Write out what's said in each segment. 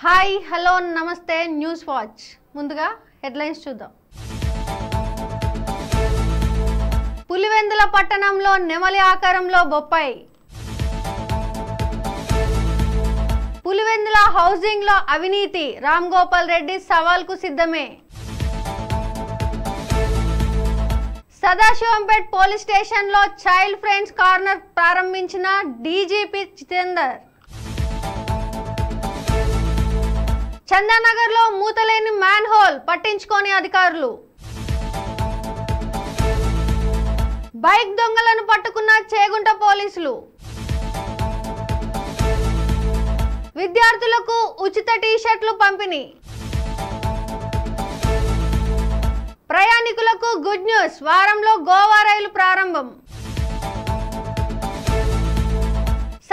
Hi hello నమస్తే news watch ముందుగా headlines చూద్దాం. పులివెందుల పట్టణంలో నెమలి ఆకారంలో బొప్పాయి. పులివెందుల హౌసింగ్ లో అవినీతి, రామ్ గోపాల్ రెడ్డి సవాల్కు సిద్ధమే. సదాశివంపేట్ పోలీస్ స్టేషన్ లో చైల్డ్ ఫ్రెండ్స్ కార్నర్ ప్రారంభించిన డీజీపీ జితేందర్. చందానగర్ లో మూతలేని మ్యాన్ హోల్ పట్టించుకోని అధికారులు. బైక్ దొంగలను పట్టుకున్న చేగుంట పోలీసులు. విద్యార్థులకు ఉచిత టీ-షర్ట్లు పంపిణీ. ప్రయాణికులకు గుడ్ న్యూస్, వారంలో గోవా రైలు ప్రారంభం.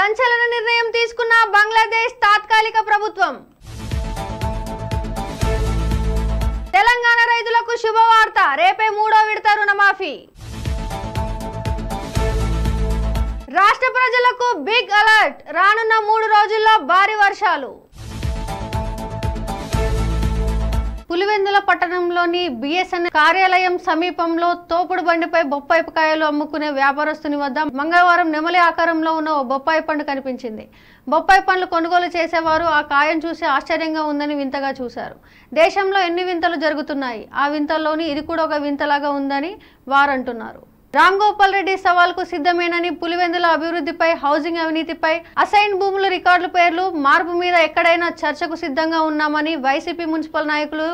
సంచలన నిర్ణయం తీసుకున్న బంగ్లాదేశ్ తాత్కాలిక ప్రభుత్వం. తెలంగాణ రైతులకు శుభవార్త, రేపే 3వ విడత రుణమాఫీ. రాష్ట్ర ప్రజలకు బిగ్ అలర్ట్, రానున్న 3 రోజుల్లో భారీ వర్షాలు. పులివెందుల పట్టణంలోని బిఎస్ఎన్ఎల్ కార్యాలయం సమీపంలో తోపుడు బండిపై బొప్పాయి కాయలు అమ్ముకునే వ్యాపారస్తుని వద్ద మంగళవారం నెమలి ఆకారంలో ఉన్న ఓ బొప్పాయి పండు కనిపించింది. బొప్పాయి పండ్లు కొనుగోలు చేసేవారు ఆ కాయను చూసి ఆశ్చర్యంగా ఉందని వింతగా చూశారు. దేశంలో ఎన్ని వింతలు జరుగుతున్నాయి, ఆ వింతల్లోని ఇది కూడా ఒక వింతలాగా ఉందని వారు అంటున్నారు. రామ్ గోపాల్ రెడ్డి సవాల్కు సిద్ధమేనని, పులివెందుల అభివృద్ధిపై, హౌసింగ్ అవినీతిపై, అసైన్ భూముల రికార్డుల పేర్లు మార్పు మీద ఎక్కడైనా చర్చకు సిద్ధంగా ఉన్నామని వైసీపీ మున్సిపల్ నాయకులు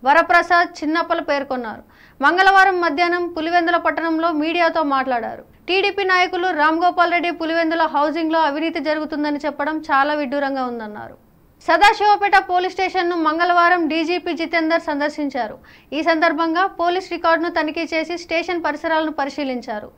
వరప్రసాద్, చిన్నప్పలు పేర్కొన్నారు. మంగళవారం మధ్యాహ్నం పులివెందుల పట్టణంలో మీడియాతో మాట్లాడారు. టీడీపీ నాయకులు రామ్ గోపాల్ రెడ్డి పులివెందుల హౌసింగ్ లో అవినీతి జరుగుతుందని చెప్పడం చాలా విడ్డూరంగా ఉందన్నారు. సదాశివపేట పోలీస్ స్టేషన్ ను మంగళవారం డీజీపీ జితేందర్ సందర్శించారు. ఈ సందర్భంగా పోలీస్ రికార్డును తనిఖీ చేసి స్టేషన్ పరిసరాలను పరిశీలించారు.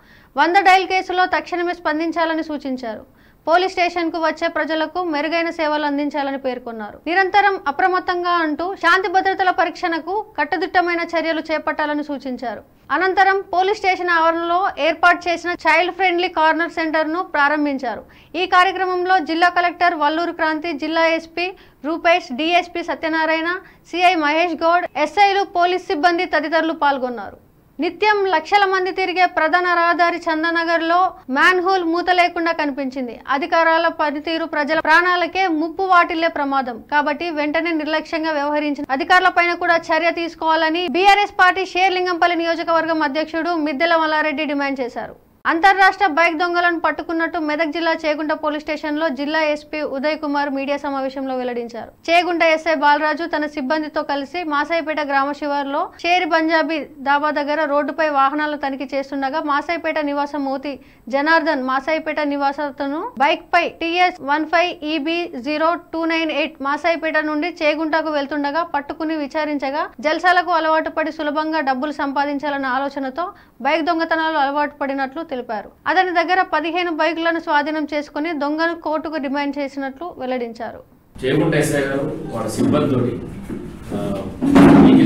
100 డయల్ కేసులో తక్షణమే స్పందించాలని సూచించారు. పోలీస్ స్టేషన్ కు వచ్చే ప్రజలకు మెరుగైన సేవలు అందించాలని పేర్కొన్నారు. నిరంతరం అప్రమత్తంగా ఉంటూ శాంతి భద్రతల పరీక్షణకు కట్టుదిట్టమైన చర్యలు చేపట్టాలని సూచించారు. అనంతరం పోలీస్ స్టేషన్ ఆవరణలో ఏర్పాటు చేసిన చైల్డ్ ఫ్రెండ్లీ కార్నర్ సెంటర్ ను ప్రారంభించారు. ఈ కార్యక్రమంలో జిల్లా కలెక్టర్ వల్లూరు క్రాంతి, జిల్లా SP Rupesh, DSP Satyanarayana, CI Mahesh Goud, ఎస్ఐలు, పోలీస్ సిబ్బంది తదితరులు పాల్గొన్నారు. నిత్యం లక్షల మంది తిరిగే ప్రధాన రహదారి చందానగర్ లో మ్యాన్ హోల్ మూత లేకుండా కనిపించింది. అధికారాల పనితీరు ప్రజల ప్రాణాలకే ముప్పు వాటిల్లే ప్రమాదం కాబట్టి వెంటనే నిర్లక్ష్యంగా వ్యవహరించిన అధికారులపైన కూడా చర్య తీసుకోవాలని బీఆర్ఎస్ పార్టీ షేర్లింగంపల్లి నియోజకవర్గం అధ్యక్షుడు మిద్దెల మల్లారెడ్డి డిమాండ్ చేశారు. అంతర్రాష్ట్ర బైక్ దొంగలను పట్టుకున్నట్టు మెదక్ జిల్లా చేగుంట పోలీస్ స్టేషన్ లో జిల్లా ఎస్పీ ఉదయ్ కుమార్ మీడియా సమావేశంలో వెల్లడించారు. చేగుంట ఎస్ఐ బాలరాజు తన సిబ్బందితో కలిసి మాసాయిపేట గ్రామ శివారులో షేరి పంజాబీ దాబా దగ్గర రోడ్డుపై వాహనాలు తనిఖీ చేస్తుండగా మాసాయిపేట నివాసం మోతి జనార్దన్, మాసాయిపేట నివాసతను బైక్ పై TS15EB0298 మాసాయిపేట నుండి చేగుంటకు వెళ్తుండగా పట్టుకుని విచారించగా జల్సాలకు అలవాటు పడి సులభంగా డబ్బులు సంపాదించాలన్న ఆలోచనతో బైక్ దొంగతనాలు అలవాటు పడినట్లు తెలిపారు. అతని దగ్గర 15 బైకులను స్వాధీనం చేసుకుని దొంగను కోర్టుకు డిమాండ్ చేసినట్లు వెల్లడించారు. చేగుంట ఎస్ఐ గారు వాళ్ళ సిబ్బందితోటి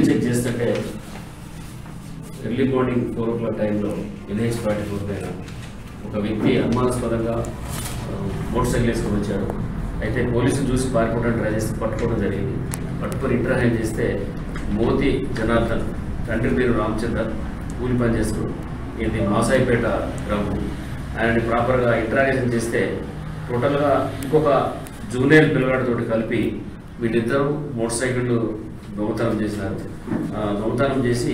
చెక్ చేస్తుంటే ఎర్లీ మార్నింగ్ 4 o'clock టైంలో NH 44 పైన ఒక వ్యక్తి అనుమానాస్పదంగా మోటార్ సైకిల్ వేసుకొని వచ్చాడు. అయితే పోలీసులు చూసి పారిపోవడానికి ట్రై చేస్తే పట్టుకోవడం జరిగింది. పట్టుకొని ఇంటర్వ్యూ చేస్తే మోతి జనార్దన్, తండ్రి పేరు రామచంద్ర, కూలి పని చేస్తూ ఇది మాసాయిపేట గ్రామం. ఆయనని ప్రాపర్గా ఇంటరాగేషన్ చేస్తే టోటల్గా ఇంకొక జూనియర్ పిల్లగాడితోటి కలిపి వీళ్ళిద్దరూ మోటార్ సైకిళ్ళు దొంగతనం చేసినారు. దొంగతనం చేసి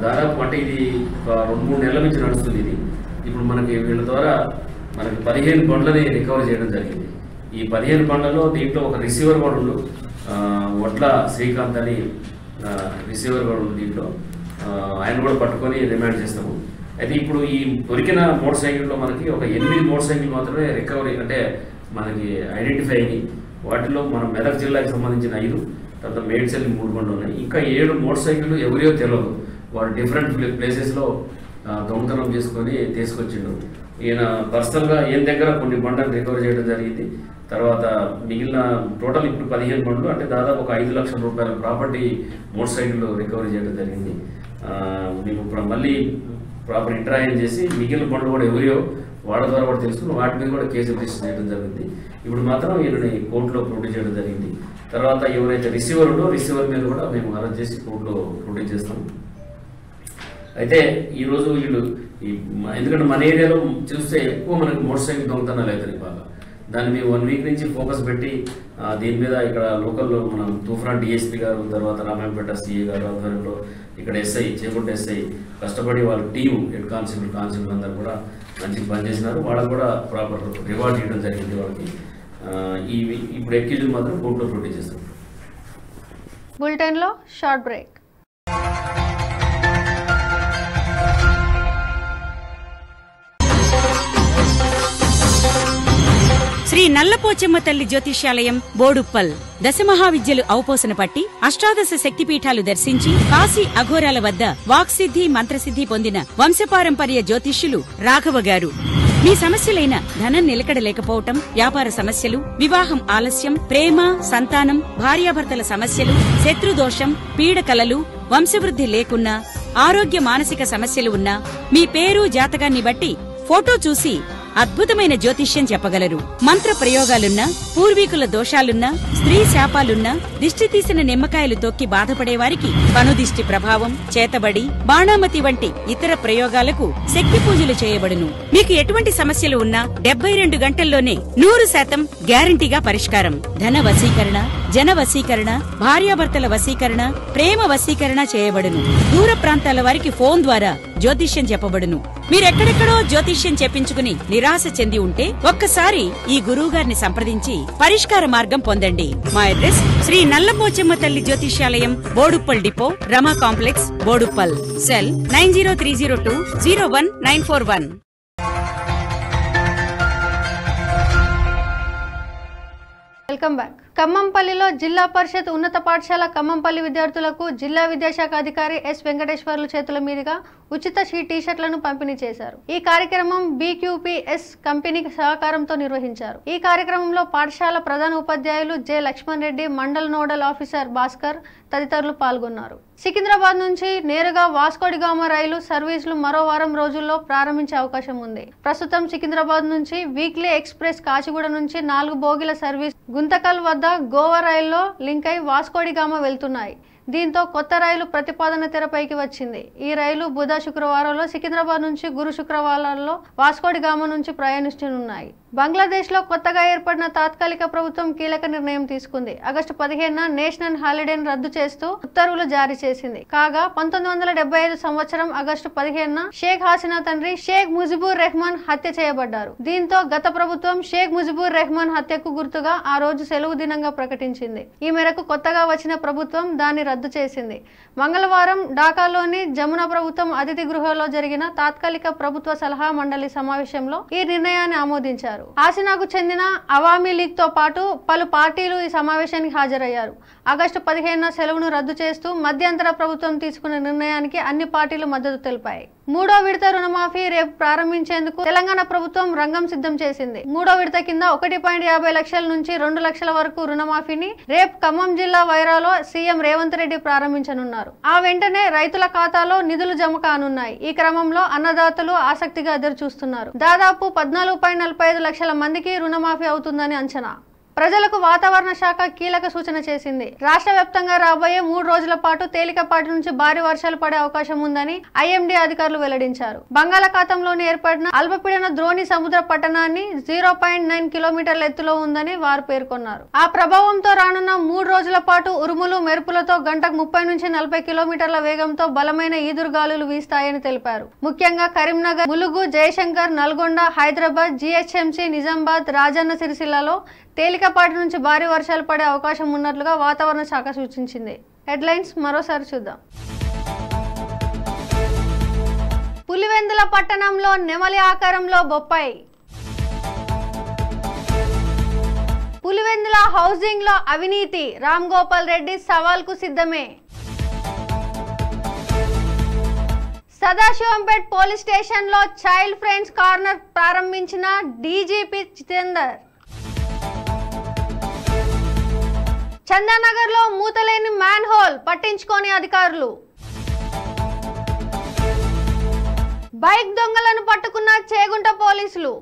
దాదాపు అంటే ఇది ఒక 2-3 నెలల నుంచి నడుస్తుంది. ఇది ఇప్పుడు మనకి వీళ్ళ ద్వారా మనకి 15 బండ్లని రికవర్ చేయడం జరిగింది. ఈ 15 బండ్లలో దీంట్లో ఒక రిసీవర్ కూడా ఉండు, వడ్ల శ్రీకాంత్ అని రిసీవర్ కూడా ఉంది. దీంట్లో ఆయన కూడా పట్టుకొని రిమాండ్ చేస్తాము. అయితే ఇప్పుడు ఈ దొరికిన మోటార్ సైకిల్లో మనకి ఒక 8 మోటార్ సైకిల్ మాత్రమే రికవరీ అంటే మనకి ఐడెంటిఫై అయ్యి, వాటిలో మన మెదక్ జిల్లాకి సంబంధించిన 5, తర్వాత మేడ్చల్ 3 బండ్లు ఉన్నాయి. ఇంకా 7 మోటార్ సైకిళ్ళు ఎవరియో తెలియదు, వాడు డిఫరెంట్ ప్లేసెస్లో దొంగతనం చేసుకొని తీసుకొచ్చిండు. ఈయన పర్సనల్గా ఈయన దగ్గర కొన్ని బండ్లను రికవర్ చేయడం జరిగింది. తర్వాత మిగిలిన టోటల్ ఇప్పుడు 15 బండ్లు అంటే దాదాపు ఒక 5 లక్షల రూపాయల ప్రాపర్టీ మోటార్ సైకిల్ రికవరీ చేయడం జరిగింది. మేము ఇప్పుడు మళ్ళీ ప్రాపర్ ఇంటరాక్షన్ చేసి మిగిలిన బండ్లు కూడా ఎవరియో వాళ్ళ ద్వారా కూడా తెలుసుకుని వాటి మీద కూడా కేసు రిజిస్టర్ చేయడం జరిగింది. ఇప్పుడు మాత్రం వీళ్ళని కోర్టులో ప్రొడ్యూస్ చేయడం జరిగింది. తర్వాత ఎవరైతే రిసీవర్ ఉందో రిసీవర్ మీద కూడా మేము అరెస్ట్ చేసి కోర్టులో ప్రొడ్యూస్ చేస్తాం. అయితే ఈరోజు వీళ్ళు ఎందుకంటే మన ఏరియాలో చూస్తే ఎక్కువ మనకి మోటార్ సైకిల్ దొంగతనాలు అవుతాయి బాగా. దాన్ని మేము 1 వీక్ నుంచి ఫోకస్ పెట్టి దీని మీద ఇక్కడ లోకల్లో మనం తూఫాన్ డిఎస్పీ గారు, తర్వాత రామాయంపేట సిఏ గారు ఆధ్వర్యంలో ఇక్కడ ఎస్ఐ చేపట్ట ఎస్ఐ కష్టపడి వాళ్ళ టీము హెడ్ కానిస్టేబుల్ అందరూ కూడా మంచిగా పనిచేసినారు. వాళ్ళకు కూడా ప్రాపర్ రివార్డ్ ఇవ్వడం జరిగింది వాళ్ళకి. ఇప్పుడు ఎక్కిజులు మాత్రం కోర్టులో ప్రొడ్యూస్ చేస్తారు. బులెటిన్లో షార్ట్ బ్రేక్. శ్రీ నల్లపోచెమ్మ తల్లి జ్యోతిష్యాలయం బోడుప్పల్ దశమహావిద్యలు ఔపోసన పట్టి అష్టాదశ శక్తిపీఠాలు దర్శించి కాశీ అఘోరాల వద్ద వాక్సిద్ధి మంత్రసిద్ధి పొందిన వంశపారంపర్య జ్యోతిష్యులు రాఘవ గారు. మీ సమస్యలైన ధనం నిలకడలేకపోవటం, వ్యాపార సమస్యలు, వివాహం ఆలస్యం, ప్రేమ, సంతానం, భార్యాభర్తల సమస్యలు, శత్రుదోషం, పీడకలలు, వంశవృద్ధి లేకున్నా, ఆరోగ్య మానసిక సమస్యలు ఉన్నా మీ పేరు జాతకాన్ని బట్టి ఫోటో చూసి అద్భుతమైన జ్యోతిష్యం చెప్పగలరు. మంత్ర ప్రయోగాలున్నా, పూర్వీకుల దోషాలున్నా, స్త్రీ శాపాలున్నా, దిష్టి తీసిన నిమ్మకాయలు తొక్కి బాధపడేవారికి కనుదిష్టి ప్రభావం, చేతబడి, బాణామతి వంటి ఇతర ప్రయోగాలకు శక్తి పూజలు చేయబడును. మీకు ఎటువంటి సమస్యలు ఉన్నా 72 గంటల్లోనే 100% గ్యారంటీగా పరిష్కారం. ధన వశీకరణ, జన వశీకరణ, భార్యాభర్తల వశీకరణ, ప్రేమ వశీకరణ చేయబడును. దూర ప్రాంతాల వారికి ఫోన్ ద్వారా జ్యోతిష్యం చెప్పబడును. మీరెక్కడెక్కడో జ్యోతిష్యం చెప్పించుకుని నిరాశ చెంది ఉంటే ఒక్కసారి ఈ గురువుగారిని సంప్రదించి పరిష్కార మార్గం పొందండి. మా అడ్రస్ శ్రీ నల్లపోచెమ్మ తల్లి జ్యోతిష్యాలయం, Boduppal depot, Rama complex, Boduppal. Cell 9030201941. Welcome back. ఖమ్మంపల్లిలో జిల్లా పరిషత్ ఉన్నత పాఠశాల ఖమ్మంపల్లి విద్యార్థులకు జిల్లా విద్యాశాఖ అధికారి ఎస్ వెంకటేశ్వర్లు చేతుల మీదుగా ఉచిత టీ-షర్ట్లను పంపిణీ చేశారు. ఈ కార్యక్రమం BQPS కంపెనీ సహకారంతో నిర్వహించారు. ఈ కార్యక్రమంలో పాఠశాల ప్రధాన ఉపాధ్యాయులు జె లక్ష్మణ్ రెడ్డి, మండల నోడల్ ఆఫీసర్ భాస్కర్ తదితరులు పాల్గొన్నారు. సికింద్రాబాద్ నుంచి నేరుగా వాస్కోడిగామా రైలు సర్వీసులు మరో వారం రోజుల్లో ప్రారంభించే అవకాశం ఉంది. ప్రస్తుతం సికింద్రాబాద్ నుంచి వీక్లీ ఎక్స్ప్రెస్ కాచిగూడ నుంచి 4 బోగిల సర్వీస్ గుంతకల్ వద్ద గోవా రైల్లో లింక్ అయి వాస్కోడిగామా వెళ్తున్నాయి. దీంతో కొత్త రైలు ప్రతిపాదన తెరపైకి వచ్చింది. ఈ రైలు బుధ శుక్రవారాల్లో సికింద్రాబాద్ నుంచి, గురు శుక్రవారాల్లో వాస్కోడిగామా నుంచి ప్రయాణించనున్నాయి. బంగ్లాదేశ్ లో కొత్తగా ఏర్పడిన తాత్కాలిక ప్రభుత్వం కీలక నిర్ణయం తీసుకుంది. ఆగస్టు 15న నేషనల్ హాలిడేను రద్దు చేస్తూ ఉత్తర్వులు జారీ చేసింది. కాగా 1975 సంవత్సరం ఆగస్టు 15న షేక్ హసీనా తండ్రి షేక్ ముజిబుర్ రెహమాన్ హత్య చేయబడ్డారు. దీంతో గత ప్రభుత్వం షేక్ ముజిబుర్ రెహమాన్ హత్యకు గుర్తుగా ఆ రోజు సెలవు దినంగా ప్రకటించింది. ఈ మేరకు కొత్తగా వచ్చిన ప్రభుత్వం దాన్ని రద్దు చేసింది. మంగళవారం ఢాకాలోని జమునా ప్రభుత్వం అతిథి గృహలో జరిగిన తాత్కాలిక ప్రభుత్వ సలహా మండలి సమావేశంలో ఈ నిర్ణయాన్ని ఆమోదించారు. హసీనాకు చెందిన అవామీ లీగ్ తో పాటు పలు పార్టీలు ఈ సమావేశానికి హాజరయ్యారు. ఆగస్టు 15న సెలవును రద్దు చేస్తూ మధ్యంతర ప్రభుత్వం తీసుకున్న నిర్ణయానికి అన్ని పార్టీలు మద్దతు తెలిపాయి. 3వ విడత రుణమాఫీ రేపు ప్రారంభించేందుకు తెలంగాణ ప్రభుత్వం రంగం సిద్ధం చేసింది. 3వ విడత కింద 1.50 లక్షల నుంచి 2 లక్షల వరకు రుణమాఫీని రేపు ఖమ్మం జిల్లా వైరాలో సీఎం రేవంత్ రెడ్డి ప్రారంభించనున్నారు. ఆ వెంటనే రైతుల ఖాతాలో నిధులు జమ కానున్నాయి. ఈ క్రమంలో అన్నదాతలు ఆసక్తిగా ఎదురు చూస్తున్నారు. దాదాపు 14.45 లక్షల మందికి రుణమాఫీ అవుతుందని అంచనా. ప్రజలకు వాతావరణ శాఖ కీలక సూచన చేసింది. రాష్ట్ర వ్యాప్తంగా రాబోయే 3 రోజుల పాటు తేలికపాటి నుంచి భారీ వర్షాలు పడే అవకాశం ఉందని IMD అధికారులు వెల్లడించారు. బంగాళాఖాతంలోని ఏర్పడిన అల్పపీడన ద్రోణి సముద్ర పట్టణాన్ని 0.9 కిలోమీటర్ల ఎత్తులో ఉందని వారు పేర్కొన్నారు. ఆ ప్రభావంతో రానున్న 3 రోజుల పాటు ఉరుములు మెరుపులతో గంటకు 30 నుంచి 40 కిలోమీటర్ల వేగంతో బలమైన ఈదురుగాలులు వీస్తాయని తెలిపారు. ముఖ్యంగా కరీంనగర్, ములుగు, జయశంకర్, నల్గొండ, హైదరాబాద్, GHMC, నిజామాబాద్, రాజన్న సిరిసిల్లలో తేలికపాటి నుంచి భారీ వర్షాలు పడే అవకాశం ఉన్నట్లుగా వాతావరణ శాఖ సూచించింది. హెడ్లైన్స్ మరోసారి చూద్దాం. పులివెందుల పట్టణంలో నెమలి ఆకారంలో బొప్పాయి. పులివెందుల హౌసింగ్ లో అవినీతి, రామ్ గోపాల్ రెడ్డి సవాల్కు సిద్ధమే. సదాశివంపేట్ పోలీస్ స్టేషన్ లో చైల్డ్ ఫ్రెండ్స్ కార్నర్ ప్రారంభించిన DGP జితేందర్. చందానగర్ లో మూతలేని మ్యాన్ హోల్ పట్టించుకోని అధికారులు. బైక్ దొంగలను పట్టుకున్న చేగుంట పోలీసులు.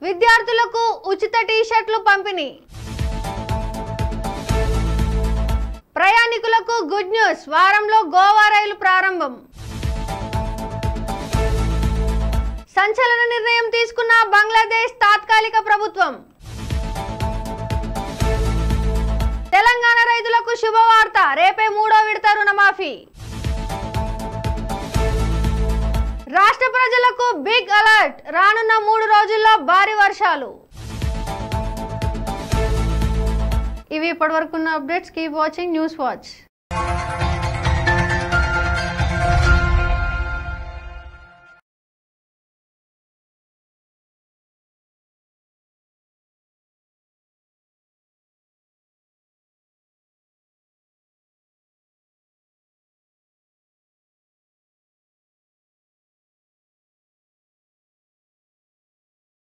విద్యార్థులకు ఉచిత టీ-షర్ట్లు పంపిణీ. ప్రయాణికులకు గుడ్ న్యూస్, వారంలో గోవా రైలు ప్రారంభం. సంచలన నిర్ణయం తీసుకున్న బంగ్లాదేశ్ తాత్కాలిక ప్రభుత్వం. తెలంగాణ రైతులకు శుభవార్త, రేపే 3వ విడత రుణమాఫీ. రాష్ట్ర ప్రజలకు బిగ్ అలర్ట్, రానున్న 3 రోజుల్లో భారీ వర్షాలు. ఇవి ఇప్పటివరకున్న updates. Keep watching News watch.